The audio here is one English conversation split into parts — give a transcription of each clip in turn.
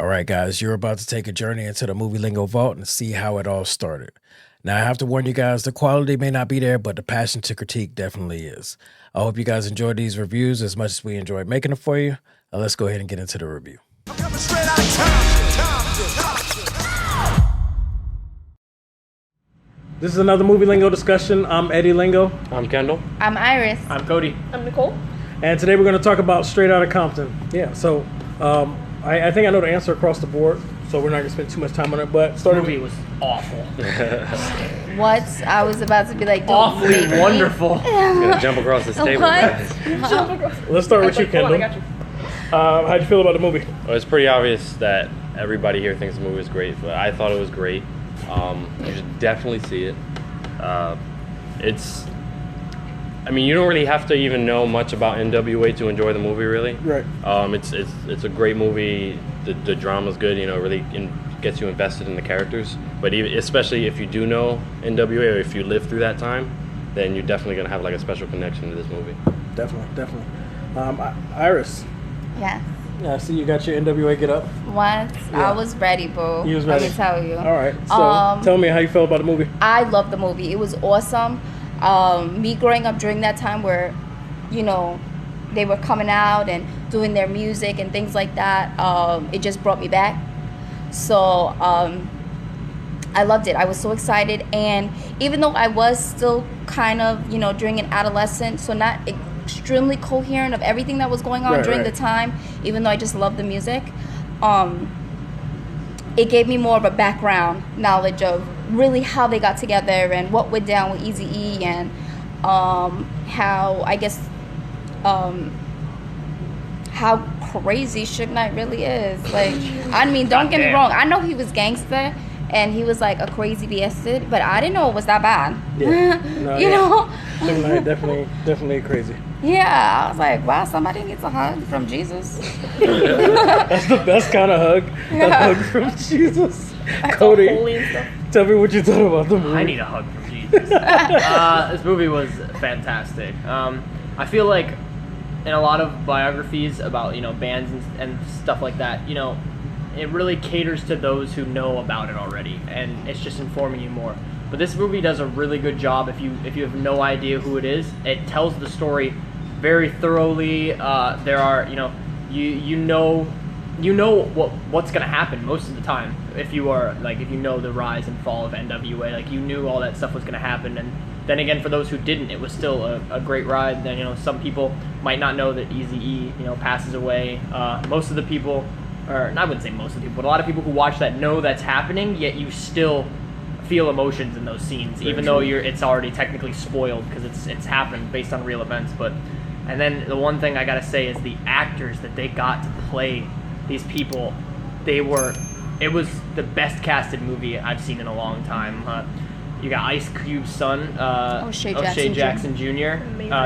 All right, guys, you're about to take a journey into the Movie Lingo vault and see how it all started. Now, I have to warn you guys, the quality may not be there, but the passion to critique definitely is. I hope you guys enjoyed these reviews as much as we enjoyed making them for you. Let's go ahead and get into the review. I'm coming straight out of Compton. This is another Movie Lingo discussion. I'm Eddie Lingo. I'm Kendall. I'm Iris. I'm Cody. I'm Nicole. And today we're going to talk about Straight Outta Compton. Yeah, so I think I know the answer across the board, so we're not going to spend too much time on it, but the movie was awful. What? I was about to be like, awfully wonderful. Gonna jump across this table. Let's start with you, Kendall. I got you. How'd you feel about the movie? Well, it's pretty obvious that everybody here thinks the movie is great, but I thought it was great. You should definitely see it. I mean, you don't really have to even know much about NWA to enjoy the movie, really. Right. It's a great movie. The drama's good. You know, it really gets you invested in the characters. But especially if you do know NWA or if you lived through that time, then you're definitely gonna have like a special connection to this movie. Definitely. Iris. Yeah. Yeah, I see you got your NWA get up. What? Yeah. I was ready, boo. You was ready. Let me tell you. All right. So tell me how you felt about the movie. I loved the movie. It was awesome. Me growing up during that time where, you know, they were coming out and doing their music and things like that, it just brought me back. So I loved it. I was so excited. And even though I was still kind of, you know, during an adolescent, so not extremely coherent of everything that was going on during the time, even though I just loved the music, it gave me more of a background knowledge of really how they got together and what went down with Eazy-E and how, I guess, how crazy Suge Knight really is. Like, I mean, don't get me wrong, I know he was gangster and he was like a crazy bastard, but I didn't know it was that bad. Yeah. No, you know? Suge Knight definitely crazy. Yeah, I was like, wow, somebody needs a hug from Jesus. That's the best kind of hug. Yeah. A hug from Jesus. Cody, tell me what you thought about the movie. I need a hug from Jesus. This movie was fantastic. I feel like in a lot of biographies about, you know, bands and stuff like that, you know, it really caters to those who know about it already, and it's just informing you more. But this movie does a really good job. If you have no idea who it is, it tells the story very thoroughly. There are, you know, you know what's gonna happen most of the time. If you are like, if you know the rise and fall of NWA, like you knew all that stuff was gonna happen. And then again, for those who didn't, it was still a great ride. Then, you know, some people might not know that Eazy-E, you know, passes away. Most of the people, or I wouldn't say most of the people, but a lot of people who watch that know that's happening. Yet you still feel emotions in those scenes, even though it's already technically spoiled because it's happened based on real events. But and then the one thing I gotta say is the actors that they got to play these people, it was the best casted movie I've seen in a long time. You got Ice Cube's son, O'Shea Jackson Jr.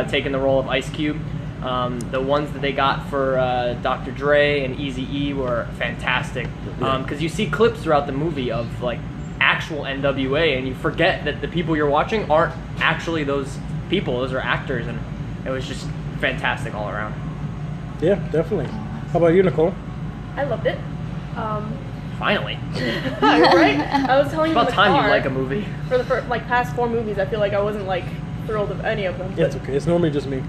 Taking the role of Ice Cube. The ones that they got for Dr. Dre and Eazy-E were fantastic, because you see clips throughout the movie of like actual NWA, and you forget that the people you're watching aren't actually those people. Those are actors, and it was just fantastic all around. Yeah, definitely. How about you, Nicole? I loved it. Finally. Right? I was telling you about in the time car, you like a movie. For the past 4 movies, I feel like I wasn't like thrilled of any of them. Yeah, it's okay. It's normally just me.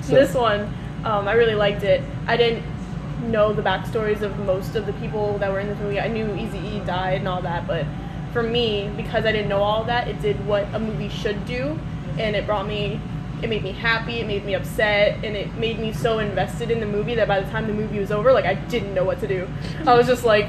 So. This one, I really liked it. I didn't know the backstories of most of the people that were in this movie. I knew Eazy-E died and all that, but for me, because I didn't know all of that, it did what a movie should do, and it made me happy, it made me upset, and it made me so invested in the movie that by the time the movie was over, like, I didn't know what to do. I was just like,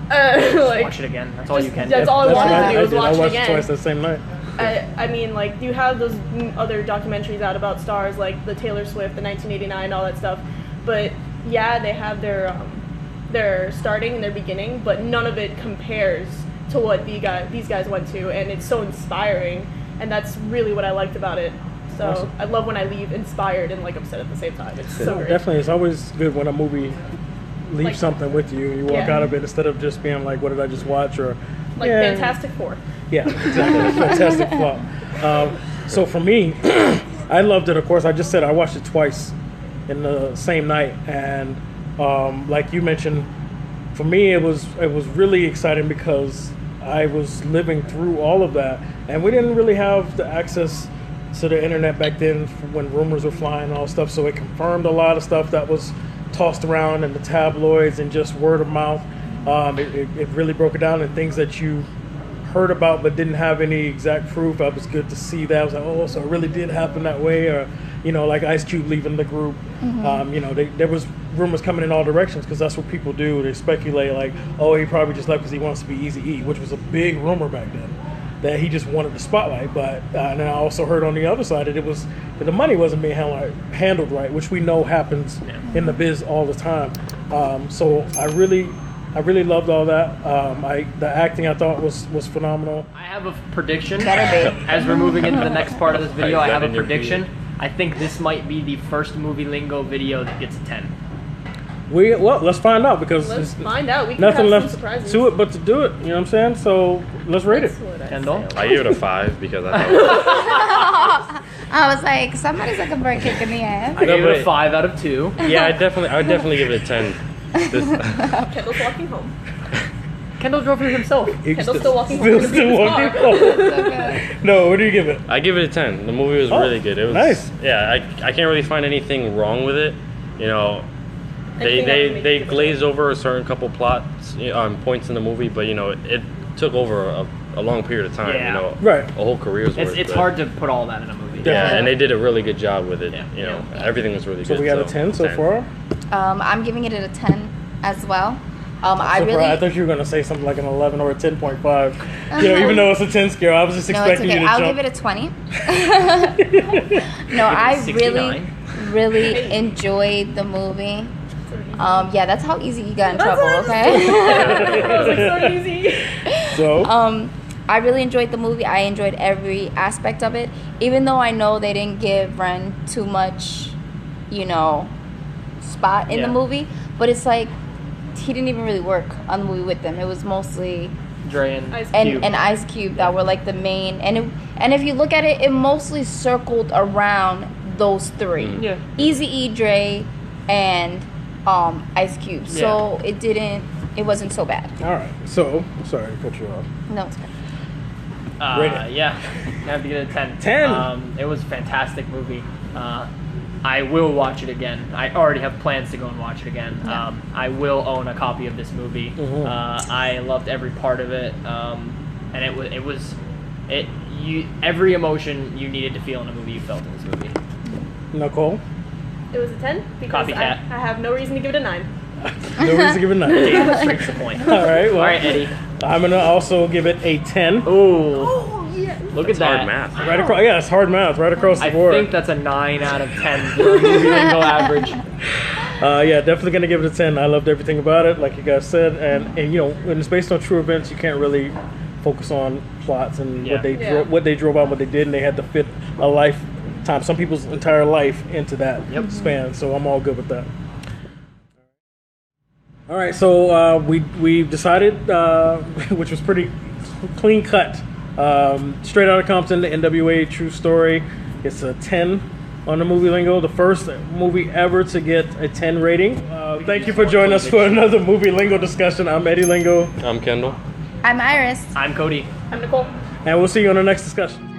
just watch it again. That's all you can do. That's all I wanted to do was watch it again. I watched it twice that same night. I mean, like, you have those other documentaries out about stars, like the Taylor Swift, the 1989, all that stuff, but yeah, they have their starting and their beginning, but none of it compares to what these guys went to, and it's so inspiring, and that's really what I liked about it. So awesome. I love when I leave inspired and like upset at the same time. It's so great. Definitely, it's always good when a movie leaves like, something with you. You walk out of it instead of just being like, "What did I just watch?" Or like Fantastic Four. Yeah, exactly. Fantastic Four. So for me, I loved it. Of course, I just said I watched it twice in the same night, and like you mentioned, for me, it was really exciting because I was living through all of that, and we didn't really have the access to the internet back then when rumors were flying and all stuff. So it confirmed a lot of stuff that was tossed around in the tabloids and just word of mouth. It really broke it down, and things that you heard about but didn't have any exact proof. It was good to see that. I was like, oh, so it really did happen that way, or like Ice Cube leaving the group. There was rumors coming in all directions because that's what people do. They speculate like, oh, he probably just left because he wants to be Eazy-E, which was a big rumor back then, that he just wanted the spotlight. But and I also heard on the other side that the money wasn't being handled right, which we know happens in the biz all the time. So I really loved all that. The acting I thought was phenomenal. I have a prediction. Better be. As we're moving into the next part of this video, I have a in your prediction. I think this might be the first Movie Lingo video that gets a 10. Let's find out because Let's there's find out. We can nothing have left some surprises. to it but to do it. You know what I'm saying? So let's rate it. That's what I Kendall? say. I give it a 5 because I thought I was like, somebody's looking for a kick in the ass. I gave it a but- 5 out of 2. I would definitely give it a 10. Kendall's walking home. Kendall drove here himself. Kendall's still walking home. Still walking home. No, what do you give it? I give it a 10. The movie was really good. It was nice. Yeah, I can't really find anything wrong with it. They glazed over a certain couple plots points in the movie, but it took over a long period of time. Yeah. Right. A whole career's worth. It's hard to put all that in a movie. Yeah, and they did a really good job with it. Yeah. Everything was really So good. we got a 10 so far. I'm giving it a 10 as well. I I thought you were gonna say something like an 11 or a 10.5. Even though it's a 10 scale, I was just No, it's expecting okay. you to I'll jump. give it a 20. No, I 69. really enjoyed the movie. Yeah, that's how easy you got in trouble, okay? That was like so easy. So I really enjoyed the movie. I enjoyed every aspect of it, even though I know they didn't give Ren too much, spot in the Yeah. movie. But it's like he didn't even really work on the movie with them. It was mostly Dre and Ice Cube. and Ice Cube that were like the main. And if you look at it, it mostly circled around those three: Yeah. Eazy-E, Dre, and Ice Cube. So it wasn't so bad. all right. So sorry to cut you off. No, it's good. Rate it. Yeah, I have to get it a 10. 10? It was a fantastic movie. I will watch it again. I already have plans to go and watch it again. I will own a copy of this movie. I loved every part of it, and every emotion you needed to feel in a movie you felt in this movie. Nicole, It was a 10 because I Copycat. have no reason to give it a 9. no reason to give it a 9. Dave straight to the point. All right. Well, All right, Eddie. I'm gonna also give it a 10. Ooh. Look at that. Hard math. Right across. Yeah, it's hard math. Right across the I board. think that's a 9 out of 10 for a movie lingo average. Yeah, definitely gonna give it a 10. I loved everything about it, like you guys said, and when it's based on true events, you can't really focus on plots and Yeah. what they drove out, what they did, and they had to fit a lifetime, some people's entire life into that span. So I'm all good with that. All right, so we've decided, which was pretty clean cut, straight out of Compton, the NWA true story. It's a 10 on the Movie Lingo, the first movie ever to get a 10 rating. Thank you for joining us for another Movie Lingo discussion. I'm Eddie Lingo, I'm Kendall. I'm Iris. I'm Cody. I'm Nicole. and we'll see you on the next discussion.